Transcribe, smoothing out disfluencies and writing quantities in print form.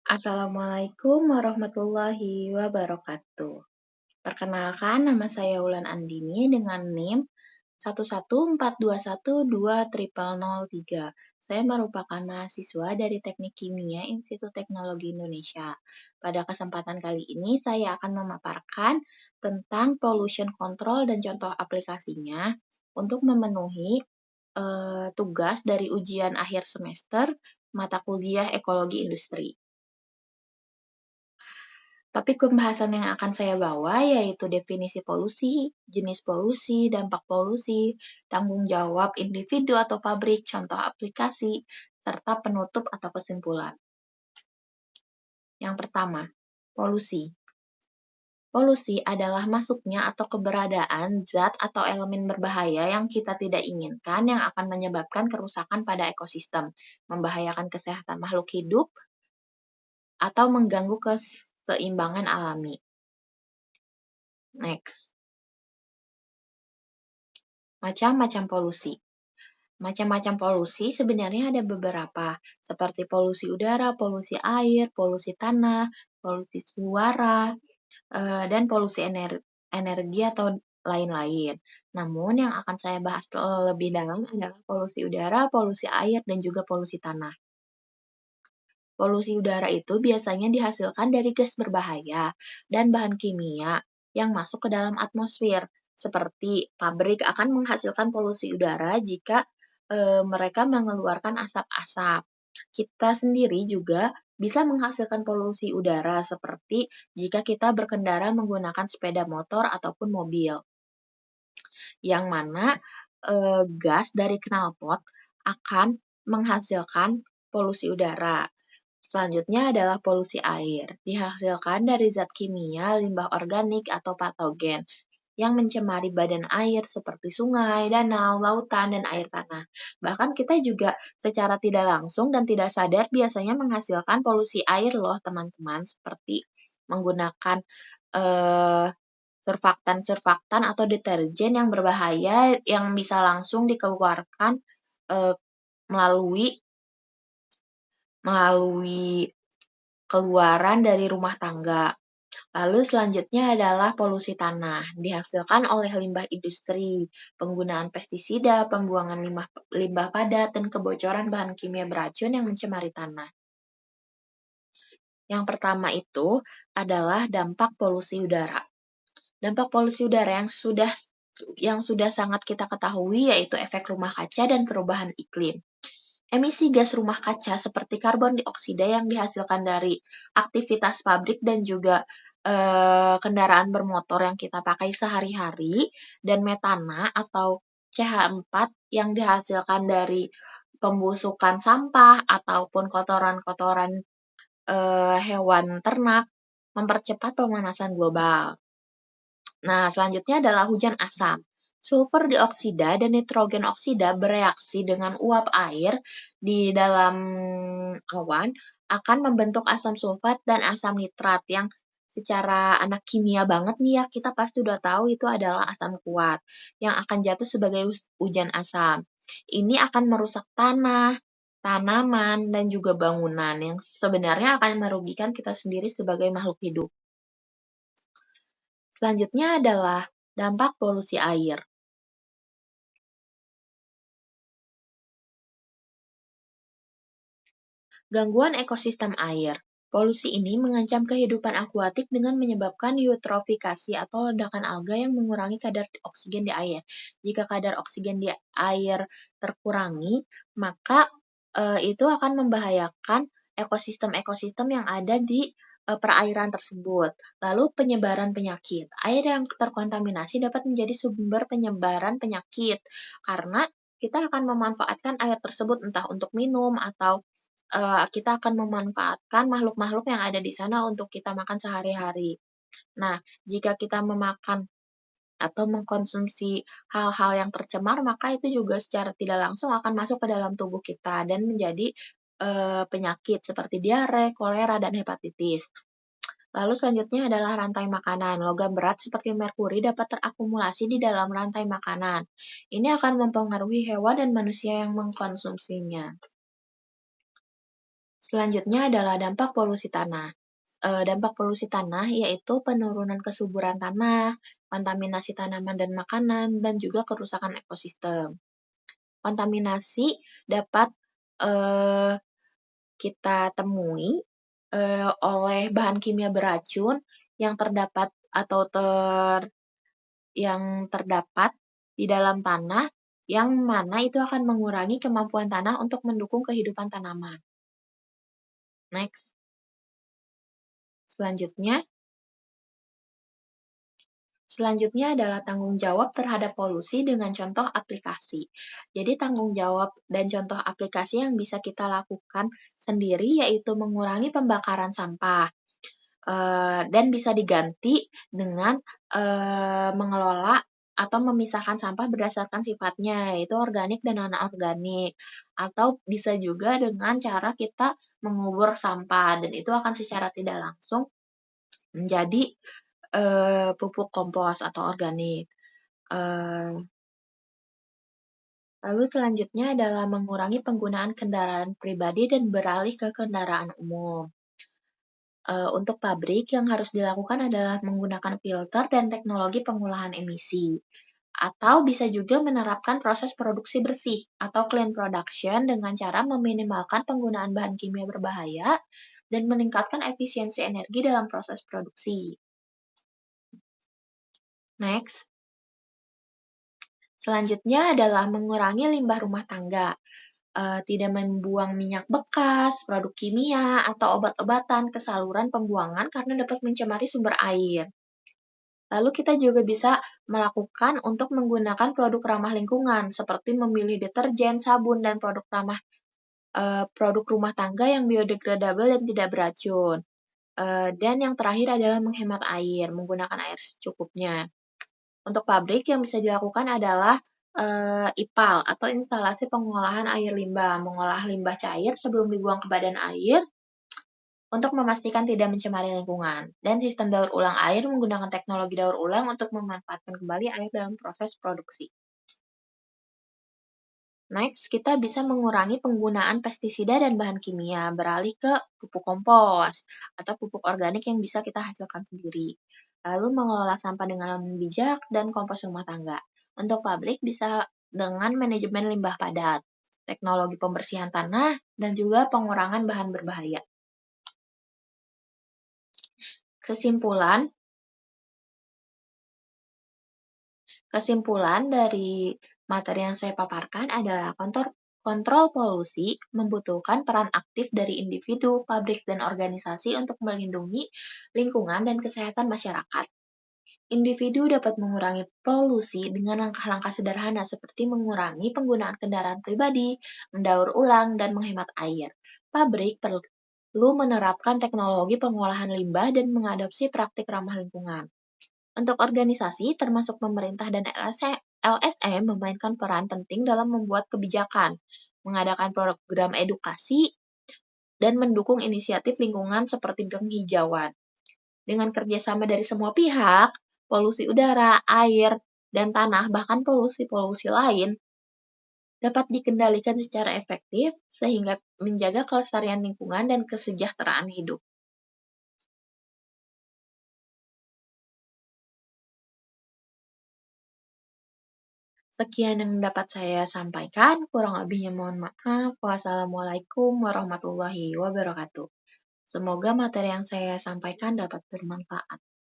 Assalamualaikum warahmatullahi wabarakatuh. Perkenalkan, nama saya Wulan Andini dengan NIM 1142123. Saya merupakan mahasiswa dari Teknik Kimia Institut Teknologi Indonesia. Pada kesempatan kali ini, saya akan memaparkan tentang pollution control dan contoh aplikasinya untuk memenuhi tugas dari ujian akhir semester mata kuliah Ekologi Industri. Topik pembahasan yang akan saya bawa yaitu definisi polusi, jenis polusi, dampak polusi, tanggung jawab individu atau pabrik, contoh aplikasi, serta penutup atau kesimpulan. Yang pertama, polusi. Polusi adalah masuknya atau keberadaan zat atau elemen berbahaya yang kita tidak inginkan yang akan menyebabkan kerusakan pada ekosistem, membahayakan kesehatan makhluk hidup, atau mengganggu keseimbangan alami. Next. Macam-macam polusi. Macam-macam polusi sebenarnya ada beberapa, seperti polusi udara, polusi air, polusi tanah, polusi suara, dan polusi energi atau lain-lain. Namun yang akan saya bahas lebih dalam adalah polusi udara, polusi air, dan juga polusi tanah. Polusi udara itu biasanya dihasilkan dari gas berbahaya dan bahan kimia yang masuk ke dalam atmosfer. Seperti pabrik akan menghasilkan polusi udara jika mereka mengeluarkan asap-asap. Kita sendiri juga bisa menghasilkan polusi udara seperti jika kita berkendara menggunakan sepeda motor ataupun mobil. Yang mana gas dari knalpot akan menghasilkan polusi udara. Selanjutnya adalah polusi air, dihasilkan dari zat kimia, limbah organik, atau patogen yang mencemari badan air seperti sungai, danau, lautan, dan air tanah. Bahkan kita juga secara tidak langsung dan tidak sadar biasanya menghasilkan polusi air loh teman-teman, seperti menggunakan surfaktan atau deterjen yang berbahaya yang bisa langsung dikeluarkan melalui keluaran dari rumah tangga. Lalu selanjutnya adalah polusi tanah, dihasilkan oleh limbah industri, penggunaan pestisida, pembuangan limbah padat, dan kebocoran bahan kimia beracun yang mencemari tanah. Yang pertama itu adalah dampak polusi udara. Dampak polusi udara yang sudah sangat kita ketahui yaitu efek rumah kaca dan perubahan iklim. Emisi gas rumah kaca seperti karbon dioksida yang dihasilkan dari aktivitas pabrik dan juga kendaraan bermotor yang kita pakai sehari-hari, dan metana atau CH4 yang dihasilkan dari pembusukan sampah ataupun kotoran-kotoran hewan ternak mempercepat pemanasan global. Nah, selanjutnya adalah hujan asam. Sulfur dioksida dan nitrogen oksida bereaksi dengan uap air di dalam awan akan membentuk asam sulfat dan asam nitrat yang secara anak kimia banget nih ya, kita pasti udah tahu itu adalah asam kuat yang akan jatuh sebagai hujan asam. Ini akan merusak tanah, tanaman, dan juga bangunan yang sebenarnya akan merugikan kita sendiri sebagai makhluk hidup. Selanjutnya adalah dampak polusi air. Gangguan ekosistem air. Polusi ini mengancam kehidupan akuatik dengan menyebabkan eutrofikasi atau ledakan alga yang mengurangi kadar oksigen di air. Jika kadar oksigen di air terkurangi, maka itu akan membahayakan ekosistem-ekosistem yang ada di perairan tersebut. Lalu penyebaran penyakit. Air yang terkontaminasi dapat menjadi sumber penyebaran penyakit karena kita akan memanfaatkan air tersebut entah untuk minum atau kita akan memanfaatkan makhluk-makhluk yang ada di sana untuk kita makan sehari-hari. Nah, jika kita memakan atau mengkonsumsi hal-hal yang tercemar, maka itu juga secara tidak langsung akan masuk ke dalam tubuh kita dan menjadi penyakit seperti diare, kolera, dan hepatitis. Lalu selanjutnya adalah rantai makanan. Logam berat seperti merkuri dapat terakumulasi di dalam rantai makanan. Ini akan mempengaruhi hewan dan manusia yang mengkonsumsinya. Selanjutnya adalah dampak polusi tanah. Dampak polusi tanah yaitu penurunan kesuburan tanah, kontaminasi tanaman dan makanan, dan juga kerusakan ekosistem. Kontaminasi dapat eh, kita temui oleh bahan kimia beracun yang terdapat atau yang terdapat di dalam tanah, yang mana itu akan mengurangi kemampuan tanah untuk mendukung kehidupan tanaman. Next. Selanjutnya adalah tanggung jawab terhadap polusi dengan contoh aplikasi. Jadi tanggung jawab dan contoh aplikasi yang bisa kita lakukan sendiri yaitu mengurangi pembakaran sampah. Dan bisa diganti dengan mengelola atau memisahkan sampah berdasarkan sifatnya, yaitu organik dan non-organik. Atau bisa juga dengan cara kita mengubur sampah, dan itu akan secara tidak langsung menjadi pupuk kompos atau organik. Lalu selanjutnya adalah mengurangi penggunaan kendaraan pribadi dan beralih ke kendaraan umum. Untuk pabrik yang harus dilakukan adalah menggunakan filter dan teknologi pengolahan emisi. Atau bisa juga menerapkan proses produksi bersih atau clean production dengan cara meminimalkan penggunaan bahan kimia berbahaya dan meningkatkan efisiensi energi dalam proses produksi. Next. Selanjutnya adalah mengurangi limbah rumah tangga. Tidak membuang minyak bekas, produk kimia, atau obat-obatan ke saluran pembuangan karena dapat mencemari sumber air. Lalu kita juga bisa melakukan untuk menggunakan produk ramah lingkungan, seperti memilih deterjen, sabun, dan produk rumah tangga yang biodegradable dan tidak beracun. Dan yang terakhir adalah menghemat air, menggunakan air secukupnya. Untuk pabrik yang bisa dilakukan adalah IPAL atau instalasi pengolahan air limbah, mengolah limbah cair sebelum dibuang ke badan air untuk memastikan tidak mencemari lingkungan. Dan sistem daur ulang air menggunakan teknologi daur ulang untuk memanfaatkan kembali air dalam proses produksi. Next, kita bisa mengurangi penggunaan pestisida dan bahan kimia, beralih ke pupuk kompos atau pupuk organik yang bisa kita hasilkan sendiri. Lalu mengelola sampah dengan bijak dan kompos rumah tangga. Untuk pabrik bisa dengan manajemen limbah padat, teknologi pembersihan tanah, dan juga pengurangan bahan berbahaya. Kesimpulan dari materi yang saya paparkan adalah kontrol polusi membutuhkan peran aktif dari individu, pabrik, dan organisasi untuk melindungi lingkungan dan kesehatan masyarakat. Individu dapat mengurangi polusi dengan langkah-langkah sederhana seperti mengurangi penggunaan kendaraan pribadi, mendaur ulang, dan menghemat air. Pabrik perlu menerapkan teknologi pengolahan limbah dan mengadopsi praktik ramah lingkungan. Untuk organisasi, termasuk pemerintah dan LSM, memainkan peran penting dalam membuat kebijakan, mengadakan program edukasi, dan mendukung inisiatif lingkungan seperti penghijauan. Dengan kerjasama dari semua pihak, polusi udara, air, dan tanah, bahkan polusi-polusi lain, dapat dikendalikan secara efektif sehingga menjaga kelestarian lingkungan dan kesejahteraan hidup. Sekian yang dapat saya sampaikan, kurang lebihnya mohon maaf. Wassalamualaikum warahmatullahi wabarakatuh. Semoga materi yang saya sampaikan dapat bermanfaat.